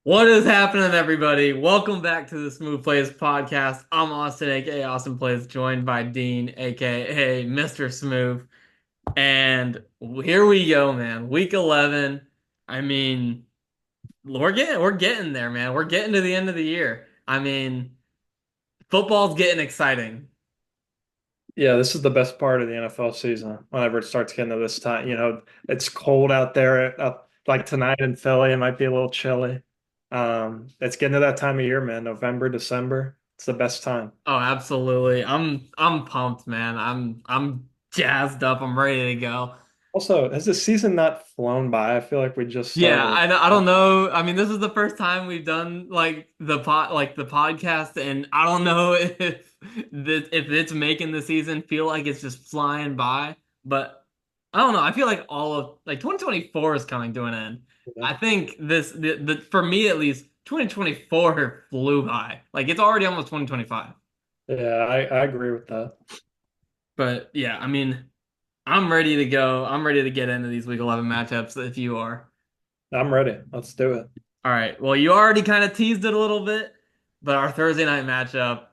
What is happening, everybody? Welcome back to the Smooth Plays podcast. I'm Austin, aka Austin Plays, joined by Dean, aka Mr. Smooth. And here we go, man. Week 11. I mean, we're getting there, man. We're getting to the end of the year. I mean, football's getting exciting. Yeah, this is the best part of the NFL season. Whenever it starts getting to this time, it's cold out there. Like tonight in Philly, it might be a little chilly. It's getting to that time of year, man. November, December. It's the best time. Oh, absolutely. I'm pumped, man. I'm jazzed up. I'm ready to go. Also, has the season not flown by? I feel like we just Yeah, started. I don't know. I mean, this is the first time we've done like the podcast, and I don't know if it's making the season feel like it's just flying by. But I don't know. I feel like all of like 2024 is coming to an end. Yeah, I think the for me at least 2024 flew by. Like it's already almost 2025. yeah, I agree with that. But yeah, I mean, I'm ready to go. I'm ready to get into these week 11 matchups if you are. I'm ready. Let's do it. All right. Well, you already kind of teased it a little bit, but our Thursday night matchup,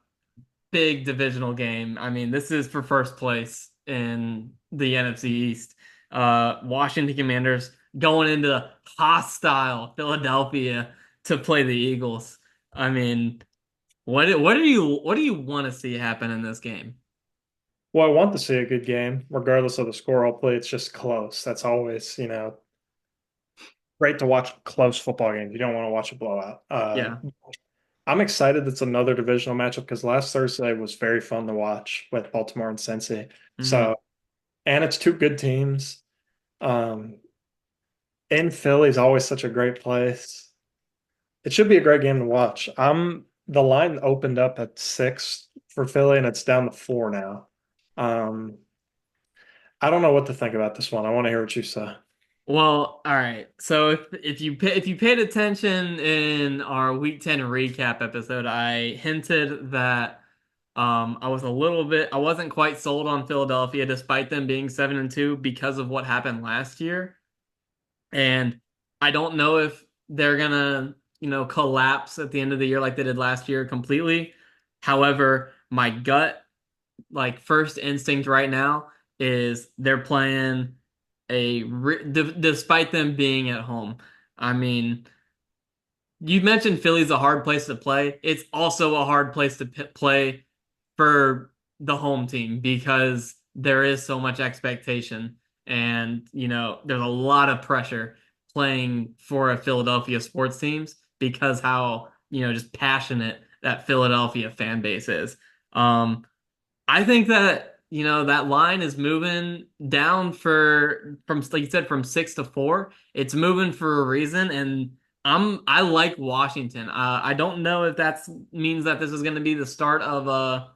big divisional game. I mean, this is for first place in the NFC East. Washington Commanders going into hostile Philadelphia to play the Eagles. I mean, what do you want to see happen in this game? Well, I want to see a good game, regardless of the score. Hopefully, it's just close. That's always, great to watch close football games. You don't want to watch a blowout. Yeah. I'm excited it's another divisional matchup because last Thursday was very fun to watch with Baltimore and Cincy. Hmm. So, and it's two good teams. Um, in Philly is always such a great place. It should be a great game to watch. The line opened up at 6 for Philly and it's down to 4 now. Um, I don't know what to think about this one. I want to hear what you say. Well, all right. So if you paid attention in our Week 10 recap episode, I hinted that I wasn't quite sold on Philadelphia despite them being 7-2 because of what happened last year. And I don't know if they're gonna, collapse at the end of the year like they did last year completely. However, my gut, like first instinct right now is they're playing despite them being at home. I mean, you mentioned Philly's a hard place to play. It's also a hard place to play for the home team because there is so much expectation and, there's a lot of pressure playing for a Philadelphia sports teams because how, just passionate that Philadelphia fan base is. I think that, that line is moving down from like you said from 6 to 4. It's moving for a reason, and I like Washington. I don't know if that means that this is going to be the start of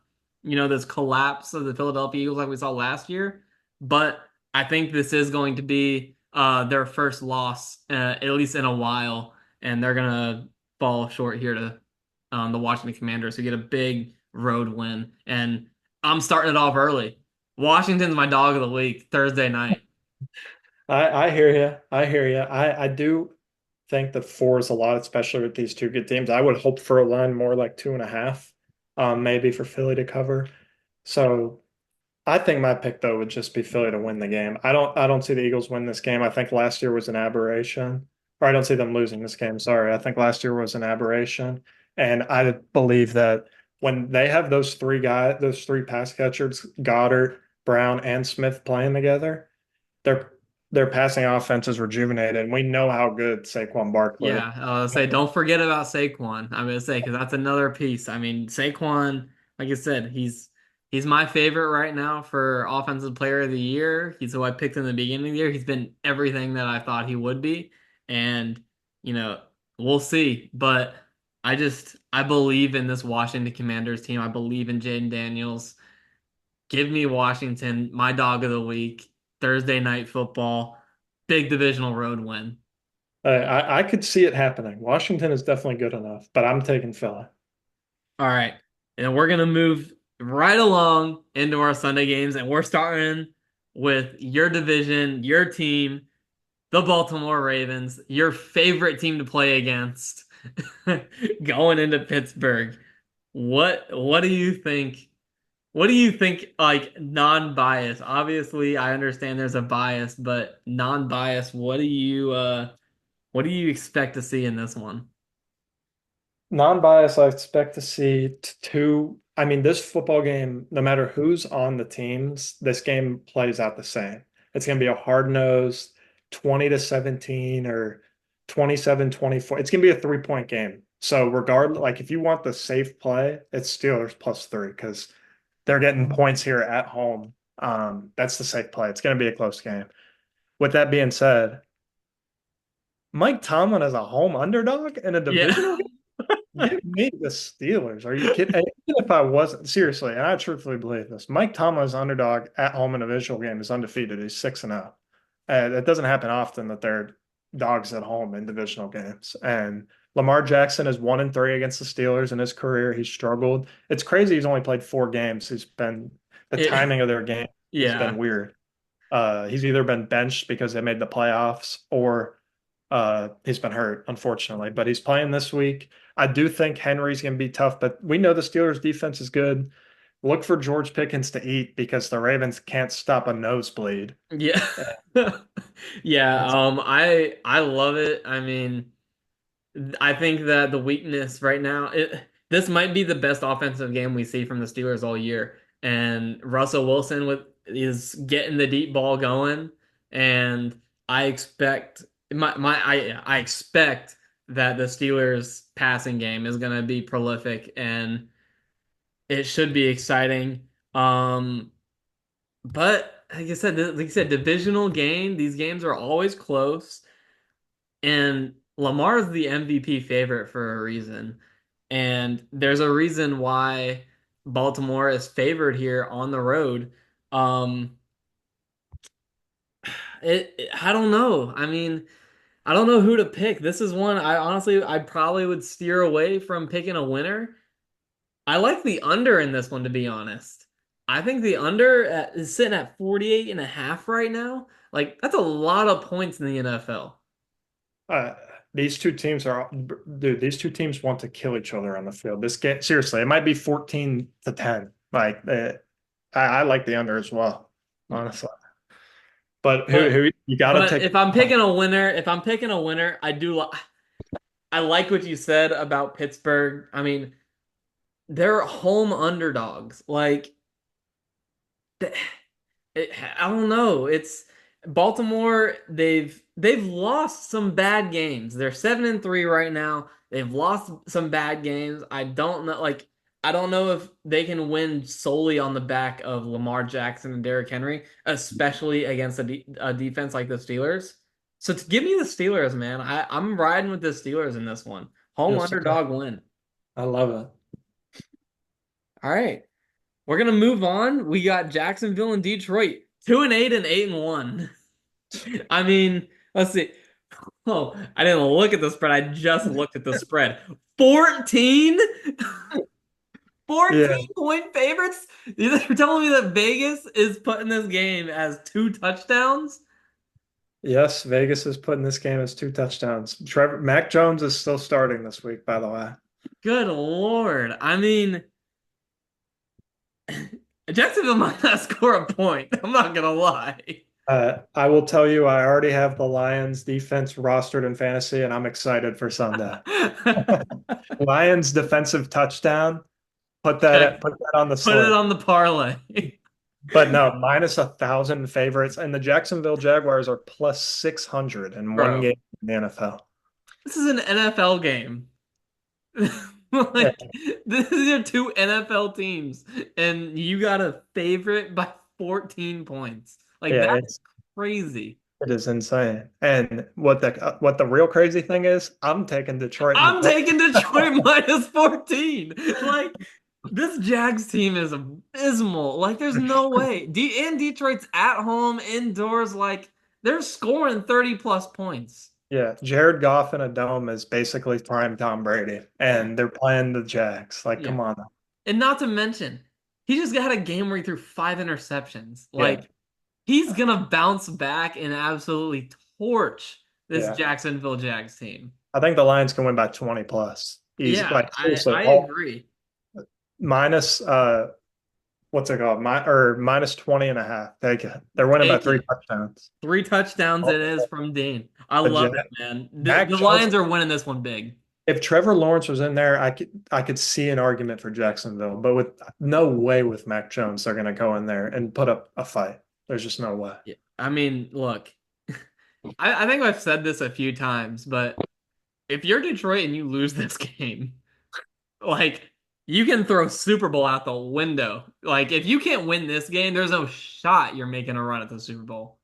this collapse of the Philadelphia Eagles like we saw last year, but I think this is going to be their first loss at least in a while, and they're gonna fall short here to the Washington Commanders who get a big road win and. I'm starting it off early. Washington's my dog of the week, Thursday night. I hear you. I hear you. I do think that 4 is a lot, especially with these two good teams. I would hope for a line more like 2.5, maybe for Philly to cover. So I think my pick though would just be Philly to win the game. I don't see the Eagles win this game. I think last year was an aberration. Or I don't see them losing this game. Sorry. I think last year was an aberration. And I believe that when they have those three pass catchers, Goddard, Brown, and Smith playing together, their their passing offense is rejuvenated. And we know how good Saquon Barkley. Yeah, say don't forget about Saquon. I'm gonna say because that's another piece. I mean, Saquon, like I said, he's my favorite right now for offensive player of the year. He's who I picked in the beginning of the year. He's been everything that I thought he would be, and you know, we'll see. But I believe in this Washington Commanders team. I believe in Jaden Daniels. Give me Washington, my dog of the week, Thursday night football, big divisional road win. I could see it happening. Washington is definitely good enough, but I'm taking Philly. All right. And we're going to move right along into our Sunday games, and we're starting with your division, your team, the Baltimore Ravens, your favorite team to play against. going into Pittsburgh. What do you think? What do you think, like non-bias? Obviously, I understand there's a bias, but non-bias, what do you expect to see in this one? Non-bias, I expect to see two. I mean, this football game, no matter who's on the teams, this game plays out the same. It's going to be a hard-nosed 20-17 or 27-24. It's going to be a 3-point game. So regardless, like if you want the safe play, it's Steelers +3 because they're getting points here at home. That's the safe play. It's going to be a close game. With that being said, Mike Tomlin is a home underdog in a Yeah. divisional. Give me the Steelers. Are you kidding? And even if I wasn't, seriously, and I truthfully believe this, Mike Tomlin's underdog at home in a visual game is undefeated. He's 6-0. It doesn't happen often that they're dogs at home in divisional games. And Lamar Jackson is 1-3 against the Steelers in his career. He's struggled. It's crazy he's only played 4 games. The It, timing of their game has been yeah. weird. He's either been benched because they made the playoffs or he's been hurt, unfortunately. But he's playing this week. I do think Henry's going to be tough, but we know the Steelers' defense is good. Look for George Pickens to eat because the Ravens can't stop a nosebleed. Yeah. Uh, Yeah, That's I love it. I mean, I think that the weakness right now, this might be the best offensive game we see from the Steelers all year. And Russell Wilson is getting the deep ball going, and I expect I expect that the Steelers passing game is going to be prolific and it should be exciting. But like I said, divisional game, these games are always close. And Lamar is the MVP favorite for a reason. And there's a reason why Baltimore is favored here on the road. Um, I don't know. I mean, I don't know who to pick. This is one I probably would steer away from picking a winner. I like the under in this one, to be honest. I think the under is sitting at 48 and a half right now. Like, that's a lot of points in the NFL. uh, these two teams are, dude, these two teams want to kill each other on the field. This game, seriously, it might be 14-10. Like, I like the under as well, honestly. But But who you got to but take? if I'm picking a winner, if I'm picking a winner, I like what you said about Pittsburgh. I mean, they're home underdogs. Like, th- I don't know. It's Baltimore. They've lost some bad games. They're 7-3 right now. They've lost some bad games. I don't know. Like I don't know if they can win solely on the back of Lamar Jackson and Derrick Henry, especially against a defense like the Steelers. So to give me the Steelers, man. I'm riding with the Steelers in this one. Home Yes, sir. underdog win. I love it. All right. We're gonna move on. We got Jacksonville and Detroit. 2-8 and 8-1. I mean, let's see. Oh, I didn't look at the spread. I just looked at the spread. 14? Yeah. 14-point favorites? You're telling me that Vegas is putting this game as 2 touchdowns? Yes, Vegas is putting this game as 2 touchdowns. Mac Jones is still starting this week, by the way. Good Lord. I mean, Jacksonville might not score a point. I'm not gonna lie. I will tell you, I already have the Lions defense rostered in fantasy, and I'm excited for Sunday. Lions defensive touchdown. Okay, Put that on the put it slate. on the parlay. But no, -1,000 favorites, and the Jacksonville Jaguars are +600 in one Bro, game in the NFL. this is an NFL game. Yeah, Like, these are two NFL teams, and you got a favorite by 14 points. Like, yeah, that's crazy. it is insane. And what the real crazy thing is, I'm taking Detroit in the I'm book. taking Detroit minus 14. Like, this Jags team is abysmal. Like, there's no way. And Detroit's at home, indoors. Like, they're scoring 30 plus points. Yeah, Jared Goff in a dome is basically prime Tom Brady, Yeah. and they're playing the Jags. Like, Yeah. come on. And not to mention, he just got a game where he threw 5 interceptions. Yeah, Like, he's gonna bounce back and absolutely torch this yeah. Jacksonville Jags team. I think the Lions can win by 20 plus. Easy. Yeah, Like seriously, I all agree. minus what's it called? Minus 20 and a half. Take it. They're winning by Take three it. touchdowns. 3 touchdowns it is from Dean. I The love Jet, it, man. Mac The Jones. Lions are winning this one big. If Trevor Lawrence was in there, I could see an argument for Jacksonville, but with no way with Mac Jones, they're gonna go in there and put up a fight. There's just no way. Yeah. I mean, look, I think I've said this a few times, but if you're Detroit and you lose this game, like you can throw Super Bowl out the window. Like if you can't win this game, there's no shot you're making a run at the Super Bowl.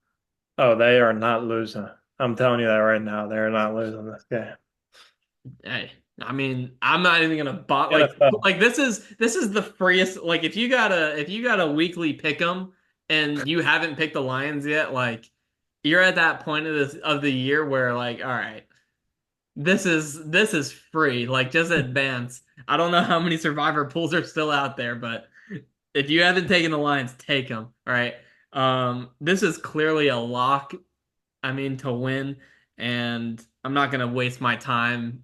Oh, they are not losing. I'm telling you that right now. They're not losing this game. Hey, I mean, I'm not even gonna bot NFL. like this is the freest. Like if you got a weekly pick 'em and you haven't picked the Lions yet, like you're at that point of the year where like, all right, this is free. Like just advance. I don't know how many survivor pools are still out there, but if you haven't taken the Lions, take them. All right. This is clearly a lock. I mean, to win, and I'm not gonna waste my time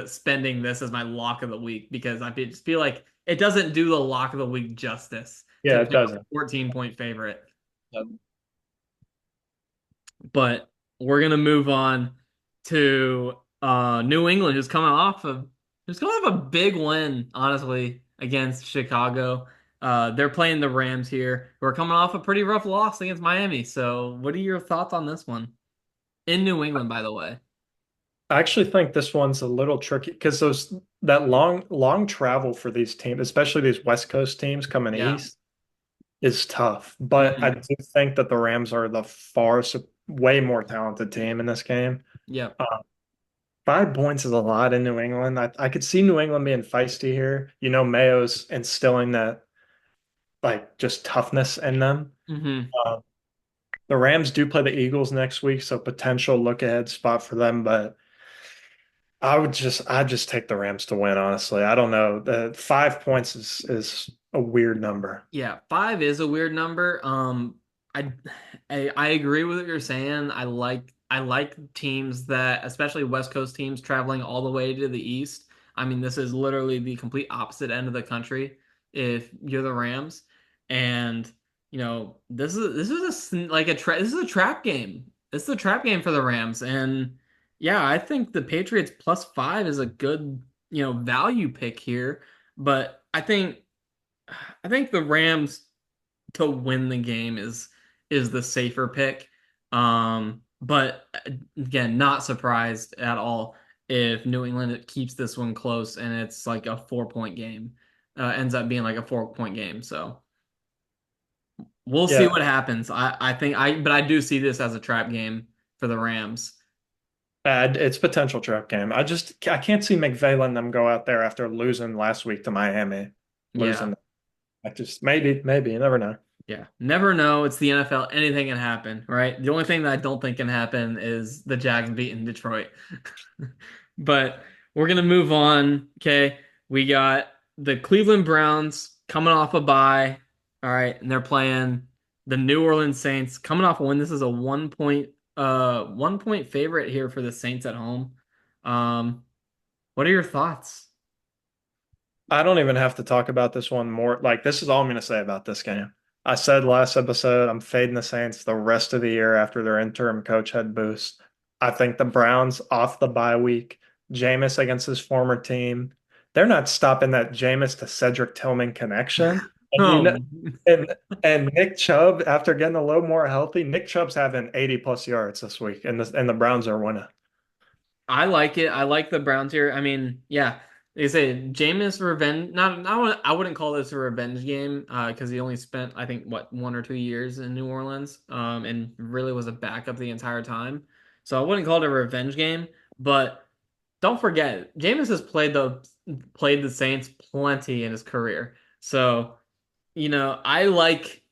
spending this as my lock of the week because just feel like it doesn't do the lock of the week justice to Yeah, it pick a doesn't. 14-point favorite. But we're gonna move on to New England, who's coming off a big win, honestly, against Chicago. They're playing the Rams here, who are coming off a pretty rough loss against Miami. So, what are your thoughts on this one? In New England, by the way. I actually think this one's a little tricky because those that long travel for these teams, especially these West Coast teams coming Yeah. east, is tough. But I Hmm. do think that the Rams are the way more talented team in this game. Yep. 5 points is a lot in New England. I could see New England being feisty here. You know, Mayo's instilling that like just toughness in them. Hmm. Uh, the Rams do play the Eagles next week, so potential look ahead spot for them. But I'd just take the Rams to win, honestly. I don't know. The 5 points is a weird number. Yeah, five is a weird number. I, I agree with what you're saying. I like teams that, especially West Coast teams, traveling all the way to the East. I mean, this is literally the complete opposite end of the country if you're the Rams, and this is a trap game. This is a trap game for the Rams, and yeah, I think the Patriots +5 is a good value pick here, but I think the Rams to win the game is the safer pick. But again, not surprised at all if New England keeps this one close and it's like a 4 point game. Ends up being like a 4 point game. So we'll see Yeah, what happens. But I do see this as a trap game for the Rams. it's potential trap game. I can't see McVay letting them go out there after losing last week to Miami. Yeah. Losing. I just maybe you never know. Yeah, never know. It's the NFL. Anything can happen, right? The only thing that I don't think can happen is the Jags beating Detroit. But we're gonna move on. Okay, we got the Cleveland Browns coming off a bye. All right, and they're playing the New Orleans Saints coming off a win. This is a 1 point favorite here for the Saints at home. Um, what are your thoughts? I don't even have to talk about this one more. Like, this is all I'm going to say about this game. I said last episode, I'm fading the Saints the rest of the year after their interim coach had boost. I think the Browns off the bye week, Jameis against his former team, they're not stopping that Jameis to Cedric Tillman connection. And Oh, and Nick Chubb, after getting a little more healthy, Nick Chubb's having 80 plus yards this week, and the Browns are winning. I like it. I like the Browns here. I mean, yeah, they say Jameis revenge. I wouldn't call this a revenge game because he only spent I think what 1 or 2 years in New Orleans and really was a backup the entire time. So I wouldn't call it a revenge game. But don't forget, Jameis has played the Saints plenty in his career. So I like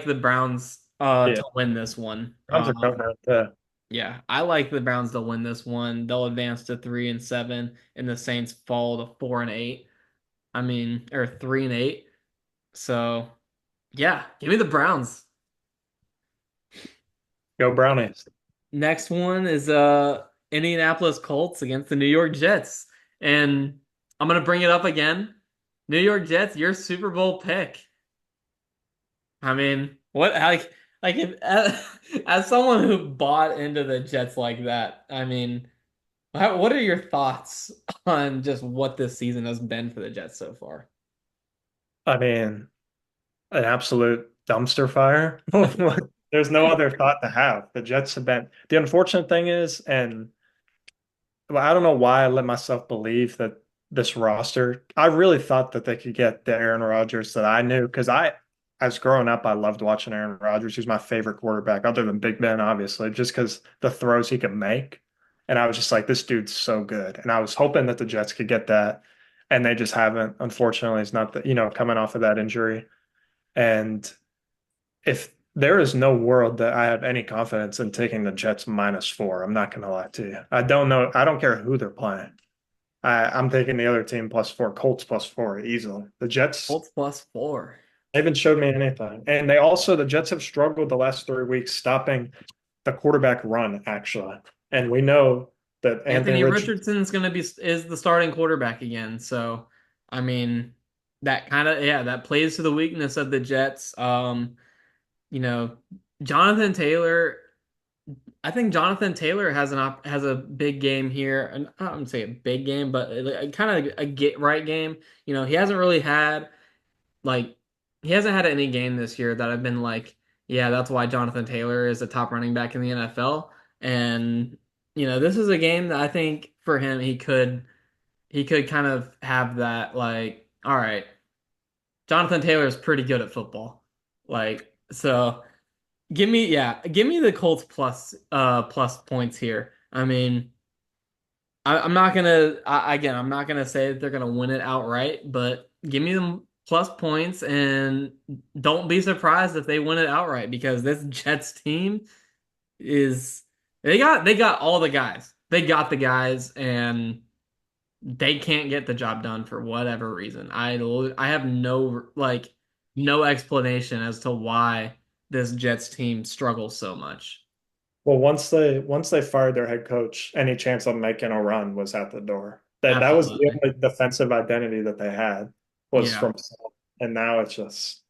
the Browns Yeah, to win this one. Browns are coming out. Yeah, I like the Browns to win this one. They'll advance to 3-7, and the Saints fall to 4-8. I mean, or 3-8. So yeah, give me the Browns. Go Brownies. Next one is Indianapolis Colts against the New York Jets. And I'm gonna bring it up again. New York Jets, your Super Bowl pick. I mean, what like if as someone who bought into the Jets like that, I mean, what are your thoughts on just what this season has been for the Jets so far? I mean, an absolute dumpster fire. There's no other thought to have. The Jets have been. The unfortunate thing is, and well, I don't know why I let myself believe that this roster, I really thought that they could get the Aaron Rodgers that I knew because as growing up, I loved watching Aaron Rodgers. He was my favorite quarterback, other than Big Ben, obviously, just because the throws he could make. And I was just like, this dude's so good. And I was hoping that the Jets could get that. And they just haven't. Unfortunately, it's not that, coming off of that injury. And if there is no world that I have any confidence in taking the Jets -4, I'm not going to lie to you. I don't know. I don't care who they're playing. I'm taking the other team +4, Colts +4 easily. The Jets, Colts +4. they haven't showed me anything. And the Jets have struggled the last 3 weeks stopping the quarterback run, actually. And we know that Anthony Anthony Richardson. Richardson's gonna be is the starting quarterback again. So, I mean, that kind of yeah, that plays to the weakness of the Jets. You know, Jonathan Taylor. I think Jonathan Taylor has a big game here, and I don't say a big game, but kind of a get right game. You know, like he hasn't had any game this year that I've been like, yeah, that's why Jonathan Taylor is a top running back in the NFL. And this is a game that I think for him he could kind of have that like, all right, Jonathan Taylor is pretty good at football. Like, so give me the Colts plus points here. I mean, I'm not gonna again, I'm not gonna say that they're gonna win it outright, but give me them plus points and don't be surprised if they win it outright because this Jets team is they got all the guys. They got the guys and they can't get the job done for whatever reason. I have no explanation as to why this Jets team struggles so much. Well, once they fired their head coach, any chance of making a run was at the door. That was the Absolutely. only defensive identity that they had was Yeah. from and now it's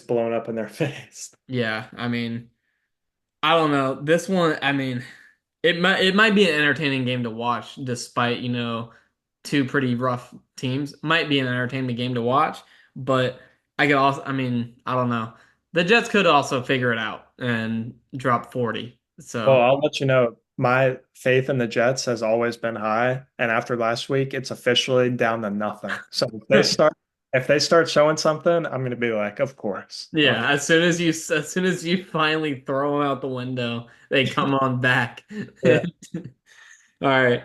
blown up in their face. Yeah. I mean, I don't know. This one, I mean, it might be an entertaining game to watch despite, two pretty rough teams. Might be an entertaining game to watch, but I mean, I don't know. The Jets could also figure it out and drop 40. Well, So, I'll let you know, my faith in the Jets has always been high, and after last week, it's officially down to nothing. So if they start showing something, I'm going to be like, of course. yeah, as soon as you finally throw them out the window, they come on back. Yeah. All right.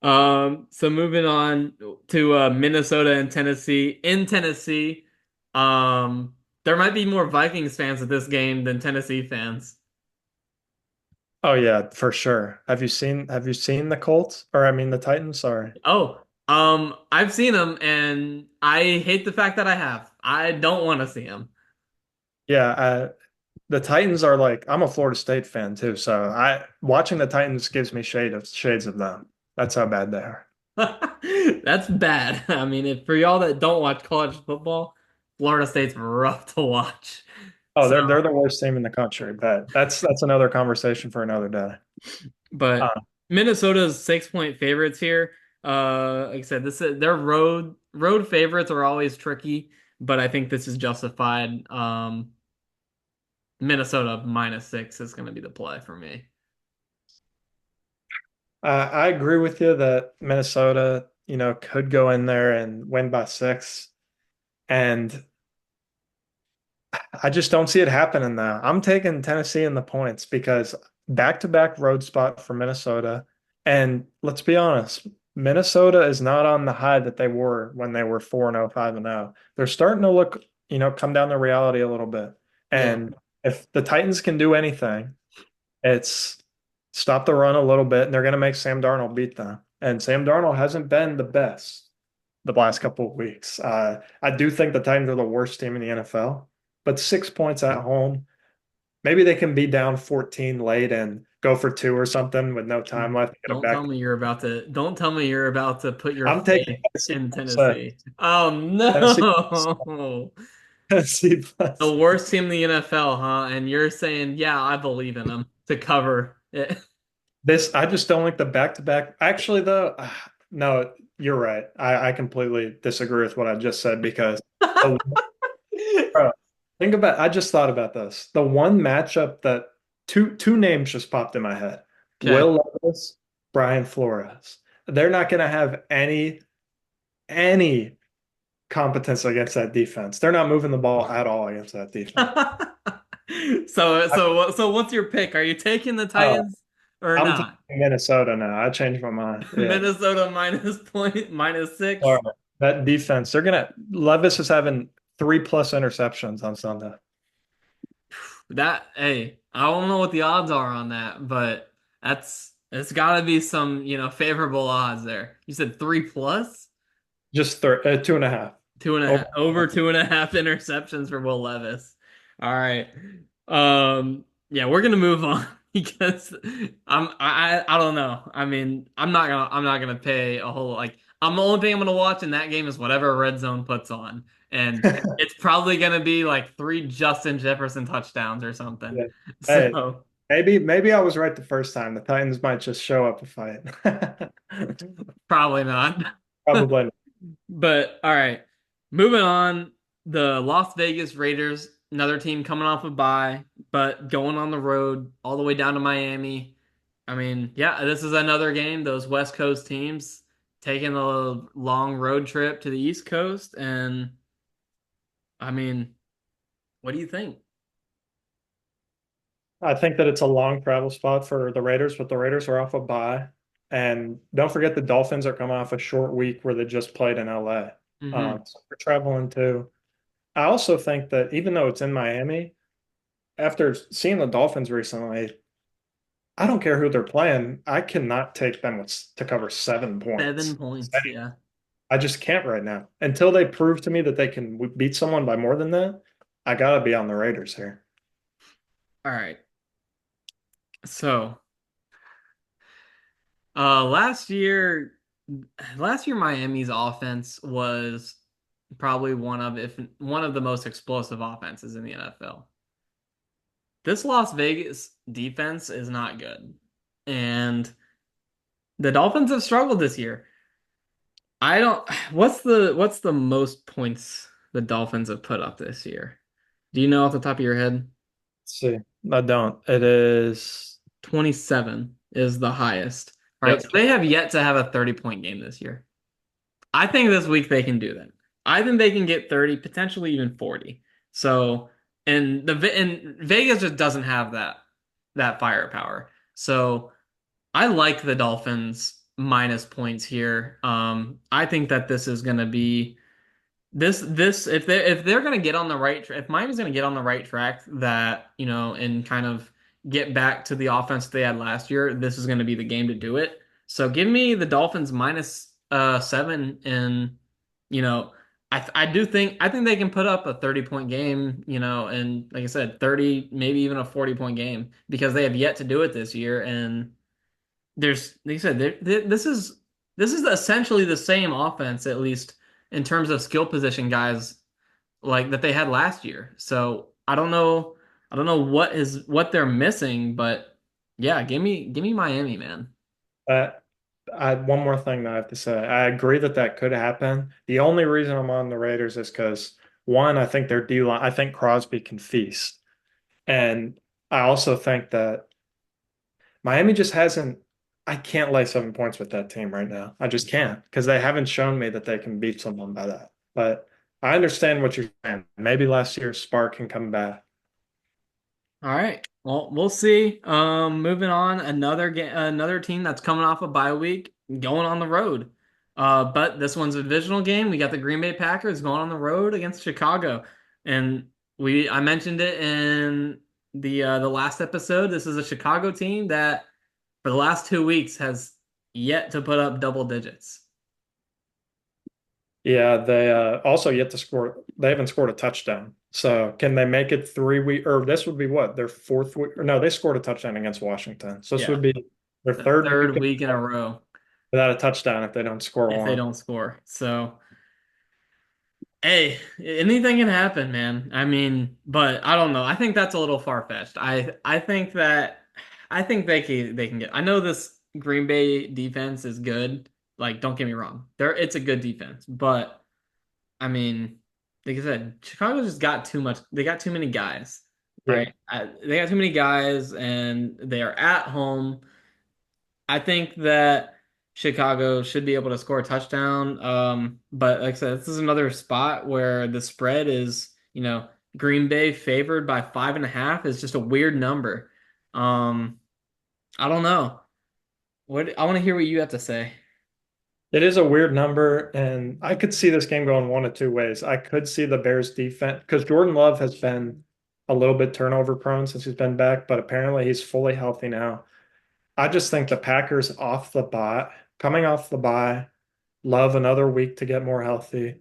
So moving on to Minnesota and Tennessee. In Tennessee, there might be more Vikings fans at this game than Tennessee fans. Oh yeah, for sure. Have you seen the Colts? Or I mean the Titans, sorry. Oh, I've seen them and I hate the fact that I have. I don't want to see them. Yeah, the Titans are like I'm a Florida State fan too, so I watching the Titans gives me shades of them. That's how bad they are. That's bad. I mean, for y'all that don't watch college football, Florida State's rough to watch. Oh, So, they're the worst team in the country, but that's another conversation for another day. but Uh, Minnesota's 6-point favorites here. Like I said, this is their road favorites are always tricky, but I think this is justified. Minnesota -6 is going to be the play for me. I agree with you that Minnesota, could go in there and win by 6, and I just don't see it happening now. I'm taking Tennessee in the points because back-to-back road spot for Minnesota. And let's be honest, Minnesota is not on the high that they were when they were 4-0, 5-0. They're starting to look, come down to reality a little bit. Yeah. And if the Titans can do anything, it's stop the run a little bit, and they're going to make Sam Darnold beat them. And Sam Darnold hasn't been the best the last couple of weeks. I do think the Titans are the worst team in the NFL, but 6 points at home, maybe they can be down 14 late and go for two or something with no time left to get it Don't tell back. me you're about to don't tell me you're about to put your I'm taking faith Tennessee in plus six. Tennessee. Oh Tennessee, no. Tennessee The plus. worst team in the NFL, huh? And you're saying, yeah, I believe in them to cover it. This I just don't like the back-to-back. Actually, though, no, you're right. I completely disagree with what I just said because the bro, think about. I just thought about this. The one matchup that two names just popped in my head: Okay. Will Levis, Brian Flores. They're not going to have any competence against that defense. They're not moving the ball at all against that defense. So what's your pick? Are you taking the Oh, Titans or I'm taking not? Minnesota now. I changed my mind. Yeah. Minnesota minus point minus All six. right. That defense, they're gonna Levis is having 3+ interceptions on Sunday. That hey, I don't know what the odds are on that, but it's got to be some, favorable odds there. You said 3+? Just 2.5. Two and a Over. half, over 2.5 interceptions for Will Levis. All right. Yeah, we're gonna move on because I don't know. I mean, I'm not gonna pay a whole like I'm the only thing I'm gonna watch in that game is whatever Red Zone puts on. And it's probably gonna be like three Justin Jefferson touchdowns or something. Yeah. Hey, So maybe I was right the first time. The Titans might just show up a fight. probably not. Probably not. But all right, moving on. The Las Vegas Raiders, another team coming off a bye, but going on the road all the way down to Miami. I mean, yeah, this is another game. Those West Coast teams taking a long road trip to the East Coast, and I mean, what do you think? I think that it's a long travel spot for the Raiders, but the Raiders are off a bye. And don't forget the Dolphins are coming off a short week where they just played in LA. Hmm. So we're traveling too. I also think that even though it's in Miami, after seeing the Dolphins recently, I don't care who they're playing. I cannot take them to cover 7 points. 7 points, yeah. I just can't right now. Until they prove to me that they can beat someone by more than that, I gotta be on the Raiders here. All right. So, uh, last year, last year Miami's offense was probably one of the most explosive offenses in the NFL. This Las Vegas defense is not good. And the Dolphins have struggled this year. I don't what's the most points the Dolphins have put up this year? Do you know off the top of your head? Let's see. I don't. It is 27 is the highest. All right, yep. so they have yet to have a 30-point game this year. I think this week they can do that. I think they can get 30, potentially even 40. So, and Vegas just doesn't have that firepower. So, I like the Dolphins minus points here. I think that this is going to be this if they're going to get on the if Miami's going to get on the right track that, and kind of get back to the offense they had last year, this is going to be the game to do it. So give me the Dolphins minus 7 and you know I think they can put up a 30-point game, and like I said, 30 maybe even a 40-point game because they have yet to do it this year and there's like you said this is essentially the same offense at least in terms of skill position guys like that they had last year. So I don't know what they're missing, but yeah, give me Miami, man. Uh, one more thing that I have to say. I agree that that could happen. The only reason I'm on the Raiders is because one, I think their D line, I think Crosby can feast, and I also think that Miami just hasn't. I can't lay 7 points with that team right now. I just can't because they haven't shown me that they can beat someone by that. But I understand what you're saying. Maybe last year's spark can come back. All right. Well, we'll see. Moving on, another team that's coming off a bye week, going on the road. But this one's a divisional game. We got the Green Bay Packers going on the road against Chicago, and I mentioned it in the last episode. This is a Chicago team that for the last 2 weeks has yet to put up double digits. Yeah, they also yet to score. They haven't scored a touchdown. So can they make it 3 week or this would be what their fourth week? Or no, they scored a touchdown against Washington. So this Yeah, would be their the third third week week in a row without a touchdown if they don't score if they one. don't score. So, hey, anything can happen, man. I mean, but I don't know. I think that's a little far-fetched. I think they can get. I know this Green Bay defense is good. Like, don't get me wrong. It's a good defense, but I mean, like I said, Chicago just got too much. They got too many guys, Yeah. right? They got too many guys, and they are at home. I think that Chicago should be able to score a touchdown. But like I said, this is another spot where the spread is, Green Bay favored by 5.5 is just a weird number. Um, I don't know. I want to hear what you have to say. It is a weird number, and I could see this game going one of two ways. I could see the Bears defense because Jordan Love has been a little bit turnover prone since he's been back, but apparently he's fully healthy now. I just think the Packers coming off the bye, Love another week to get more healthy.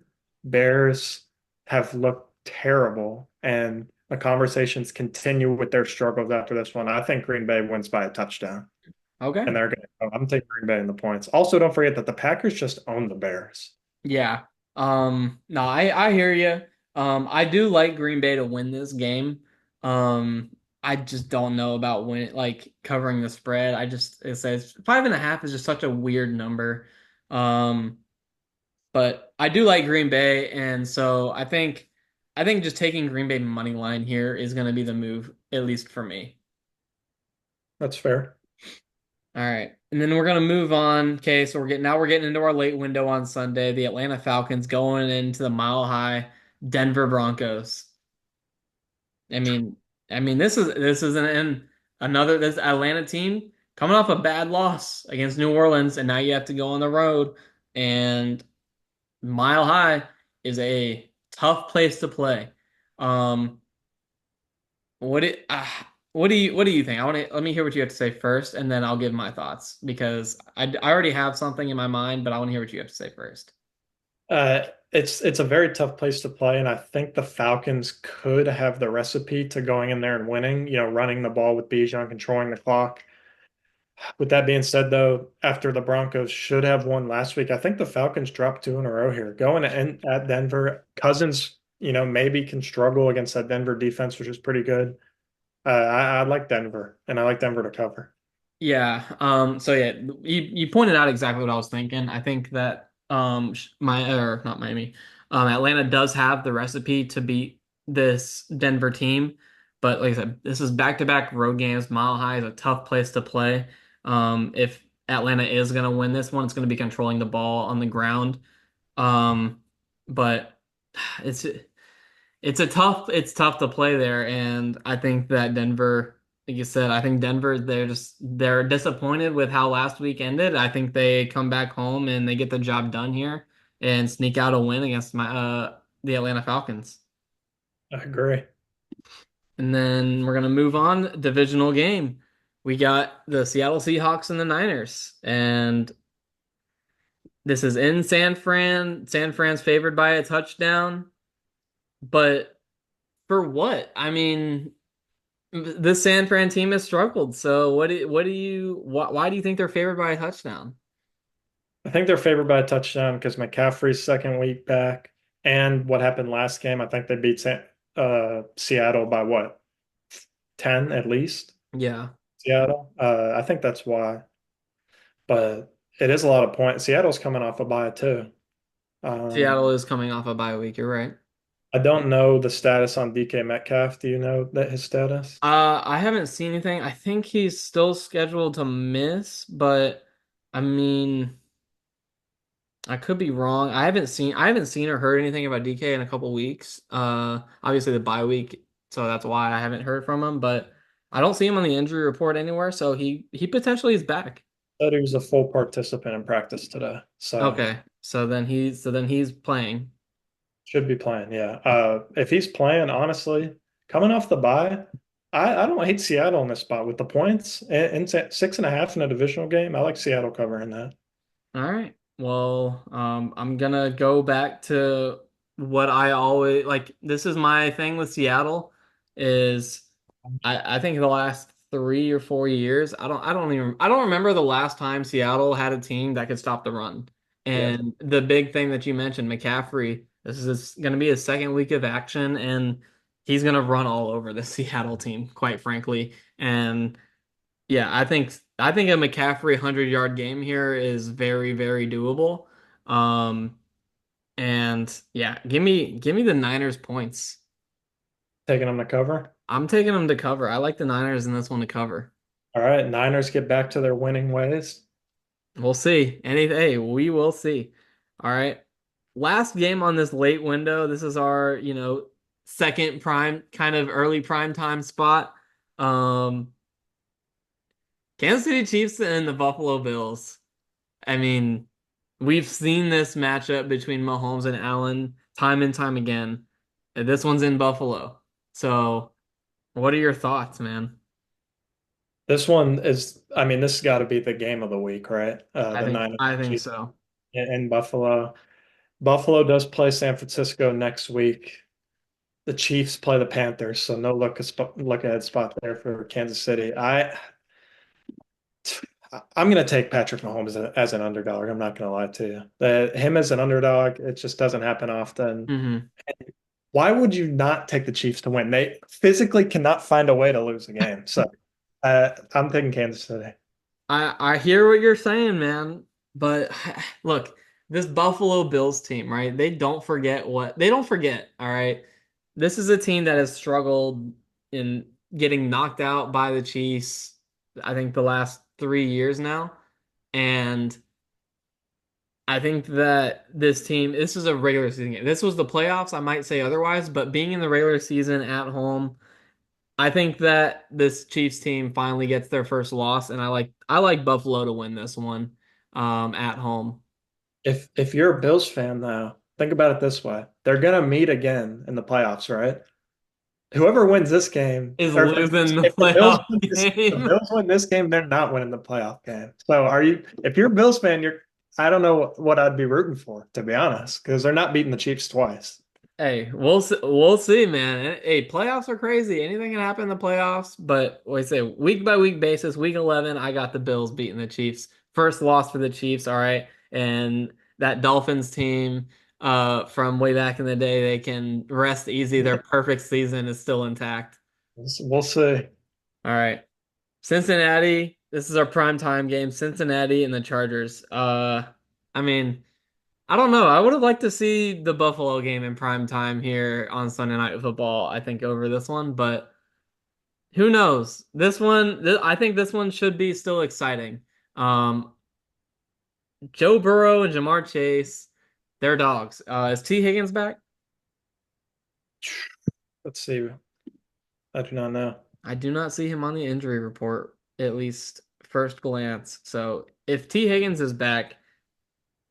Bears have looked terrible, and the conversations continue with their struggles after this one. I think Green Bay wins by a touchdown, and Okay. they're going to. I'm taking Green Bay in the points. Also, don't forget that the Packers just own the Bears. Yeah. No, I hear you. I do like Green Bay to win this game. I just don't know about like covering the spread. It says 5.5 is just such a weird number. Um, but I do like Green Bay, and so I think just taking Green Bay money line here is going to be the move, at least for me. That's fair. All right. And then we're gonna move on. Okay, so we're getting into our late window on Sunday. The Atlanta Falcons going into the Mile High Denver Broncos. I mean, this is another this Atlanta team coming off a bad loss against New Orleans, and now you have to go on the road. And Mile High is a tough place to play. Um, what it what do you think? Let me hear what you have to say first, and then I'll give my thoughts because I already have something in my mind, but I want to hear what you have to say first. It's a very tough place to play, and I think the Falcons could have the recipe to going in there and winning. Running the ball with Bijan, controlling the clock. With that being said, though, after the Broncos should have won last week, I think the Falcons dropped two in a row here. Going at Denver, Cousins, maybe can struggle against that Denver defense, which is pretty good. I like Denver, and I like Denver to cover. Yeah. So yeah, you pointed out exactly what I was thinking. I think that my or not Miami, Atlanta does have the recipe to beat this Denver team, but like I said, this is back-to-back road games. Mile High is a tough place to play. If Atlanta is going to win this one, it's going to be controlling the ball on the ground. Um, but it's it's tough to play there, and I think that Denver, like you said, I think Denver they're disappointed with how last week ended. I think they come back home and they get the job done here and sneak out a win against the Atlanta Falcons. I agree. And then we're gonna move on, divisional game. We got the Seattle Seahawks and the Niners, and this is in San Fran. San Fran's favored by a touchdown, but for what? I mean, the San Fran team has struggled. So why do you think they're favored by a touchdown? I think they're favored by a touchdown because McCaffrey's second week back, and what happened last game. I think they beat Seattle by what, 10 at least? Yeah. Seattle. I think that's why. But it is a lot of points. Seattle's coming off a bye too. Seattle Um, is coming off a bye week, you're right. I don't know the status on DK Metcalf. Do you know that his status? I haven't seen anything. I think he's still scheduled to miss, but I mean, I could be wrong. I haven't seen or heard anything about DK in a couple weeks. Obviously the bye week, so that's why I haven't heard from him, but I don't see him on the injury report anywhere, so he potentially is back. Said he was a full participant in practice today, so Okay. So then he's playing. should be playing. Yeah. If he's playing, honestly, coming off the bye, I don't hate Seattle in this spot with the points and 6.5 in a divisional game. I like Seattle covering that. All right. Well, I'm gonna go back to what I always like. This is my thing with Seattle is I think the last 3 or 4 years, I don't remember the last time Seattle had a team that could stop the run. Yeah. And the big thing that you mentioned, McCaffrey, this is going to be his second week of action, and he's going to run all over the Seattle team, quite frankly. And yeah, I think a McCaffrey 100-yard game here is very, very doable. Um, and yeah, give me the Niners points. Taking them to cover. I'm taking them to cover. I like the Niners in this one to cover. All right, Niners get back to their winning ways. We'll see. Hey, we will see. All right. Last game on this late window. This is our, second prime, kind of early prime time spot. Um, Kansas City Chiefs and the Buffalo Bills. I mean, we've seen this matchup between Mahomes and Allen time and time again. And this one's in Buffalo. So, what are your thoughts, man? This one is, I mean, this has got to be the game of the week, right? The Niners I think Chiefs so. in Buffalo. Buffalo does play San Francisco next week. The Chiefs play the Panthers, so no look ahead spot there for Kansas City. I'm going to take Patrick Mahomes as an underdog. I'm not going to lie to you. Him as an underdog, it just doesn't happen often. Hmm. Why would you not take the Chiefs to win? They physically cannot find a way to lose a game. So I'm taking Kansas City. I hear what you're saying, man. But look, this Buffalo Bills team, right? They don't forget, all right? This is a team that has struggled in getting knocked out by the Chiefs, I think the last 3 years now. And I think that this is a regular season game. This was the playoffs, I might say otherwise, but being in the regular season at home, I think that this Chiefs team finally gets their first loss, and I like Buffalo to win this one at home. If you're a Bills fan, though, think about it this way: they're gonna meet again in the playoffs, right? Whoever wins this game, Is or losing the if the Bills playoff win the game. Bills win this game, they're not winning the playoff game. So are you? If you're a Bills fan, I don't know what I'd be rooting for, to be honest, because they're not beating the Chiefs twice. Hey, we'll see, man. Hey, playoffs are crazy. Anything can happen in the playoffs, but we say week by week basis, week 11, I got the Bills beating the Chiefs. First loss for the Chiefs, all right. And that Dolphins team from way back in the day, they can rest easy. Their perfect season is still intact. We'll see. All right. Cincinnati, this is our prime time game. Cincinnati and the Chargers. I mean, I don't know. I would have liked to see the Buffalo game in prime time here on Sunday Night Football, I think, over this one, but who knows? I think this one should be still exciting. Um, Joe Burrow and Jamar Chase, they're dogs. Is T. Higgins back? Let's see. I do not know. I do not see him on the injury report, at least first glance. So if T. Higgins is back,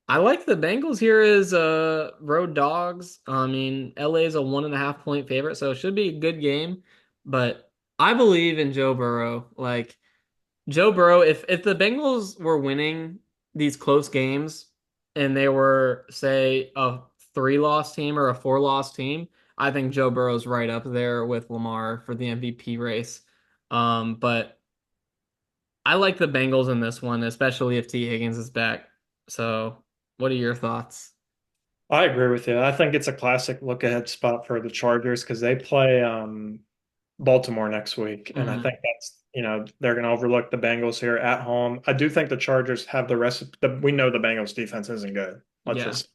I like the Bengals here as road dogs. I mean, LA is a 1.5 point favorite, so it should be a good game. But I believe in Joe Burrow. Like Joe Burrow, if the Bengals were winning these close games and they were, say, a 3-loss team or a 4-loss team, I think Joe Burrow's right up there with Lamar for the MVP race. But I like the Bengals in this one, especially if T. Higgins is back. So, what are your thoughts? I agree with you. I think it's a classic look ahead spot for the Chargers because they play Baltimore next week, and I Hmm. think that's they're going to overlook the Bengals here at home. I do think the Chargers have the rest. We know the Bengals defense isn't good. Let's Yeah. just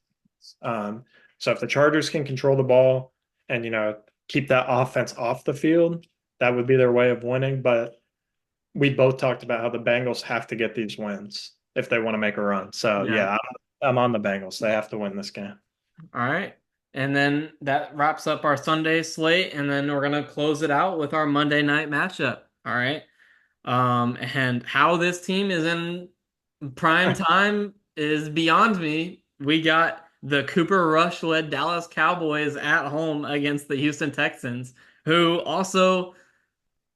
so if the Chargers can control the ball and keep that offense off the field, that would be their way of winning. But we both talked about how the Bengals have to get these wins if they want to make a run. So Yeah. yeah, I'm on the Bengals. They have to win this game. All right. And then that wraps up our Sunday slate, and then we're gonna close it out with our Monday night matchup. All right. And how this team is in prime time is beyond me. We got the Cooper Rush led Dallas Cowboys at home against the Houston Texans, who also,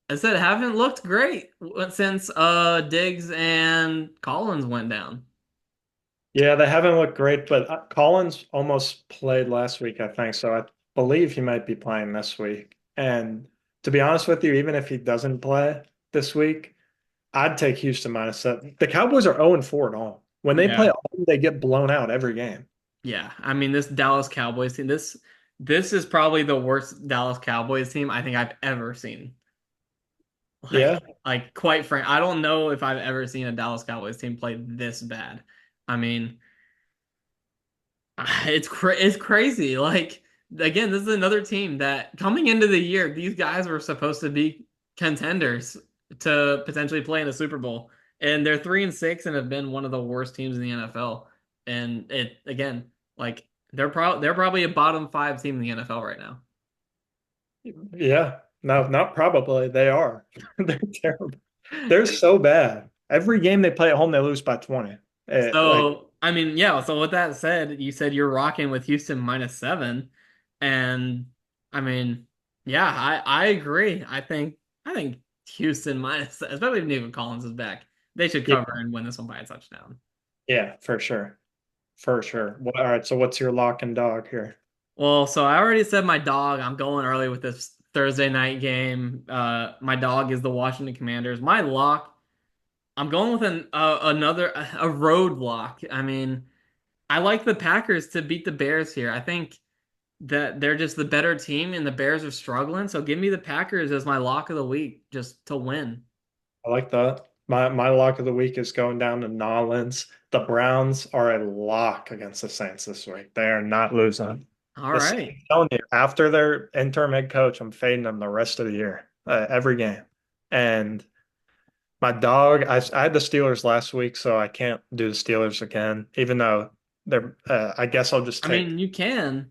I said, haven't looked great since Diggs and Collins went down. Yeah, they haven't looked great, but Collins almost played last week, I think. So I believe he might be playing this week. And to be honest with you, even if he doesn't play this week, I'd take Houston -7. The Cowboys are 0-4 at home. When they play Yeah. at home, they get blown out every game. Yeah. I mean, this Dallas Cowboys team, this is probably the worst Dallas Cowboys team I think I've ever seen. Like Yeah, like quite frank, I don't know if I've ever seen a Dallas Cowboys team play this bad. I mean, it's crazy. Like again, this is another team that coming into the year, these guys were supposed to be contenders to potentially play in a Super Bowl, and they're 3-6 and have been one of the worst teams in the NFL. And it again, like they're probably a bottom five team in the NFL right now. yeah. No, not probably. They are. They're terrible. They're so bad. Every game they play at home, they lose by 20. Like, So, I mean, yeah, so with that said, you said you're rocking with Houston -7. And I mean, yeah, I agree. I think Houston minus, especially if Nico Collins is back, they should yeah, cover and win this one by a touchdown. yeah, for sure. For sure. Well, all right, so what's your lock and dog here? Well, so I already said my dog. I'm going early with this Thursday night game. My dog is the Washington Commanders. My lock, I'm going with another a road lock. I mean, I like the Packers to beat the Bears here. I think that they're just the better team and the Bears are struggling. So give me the Packers as my lock of the week just to win. I like that. My lock of the week is going down to Nolans. The Browns are a lock against the Saints this week. They are not losing. All This, right. I'm telling you, after their interim head coach, I'm fading them the rest of the year, every game. And my dog, I had the Steelers last week, so I can't do the Steelers again, even though they're, I guess I'll just I take, mean, you can.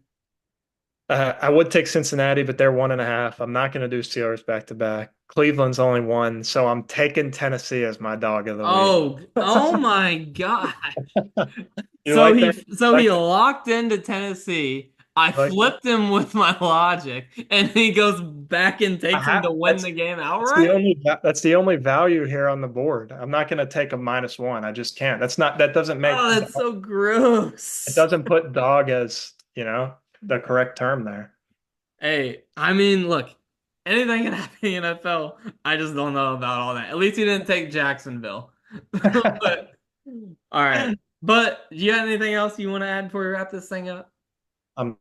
I would take Cincinnati, but they're 1.5. I'm not going to do Steelers back to back. Cleveland's only one, so I'm taking Tennessee as my dog of the week. Oh my God. You So like he that? so Like he that? locked into Tennessee. I Like that? flipped him with my logic, and he goes back and I takes him have, to win the game outright. that's the only value here on the board. I'm not going to take a -1. I just can't. That doesn't make Oh, that's so it gross. doesn't put dog as, the correct term there. Hey, I mean, look, anything can happen in the NFL. I just don't know about all that. At least he didn't take Jacksonville. But all right. But do you have anything else you want to add before we wrap this thing up? I'm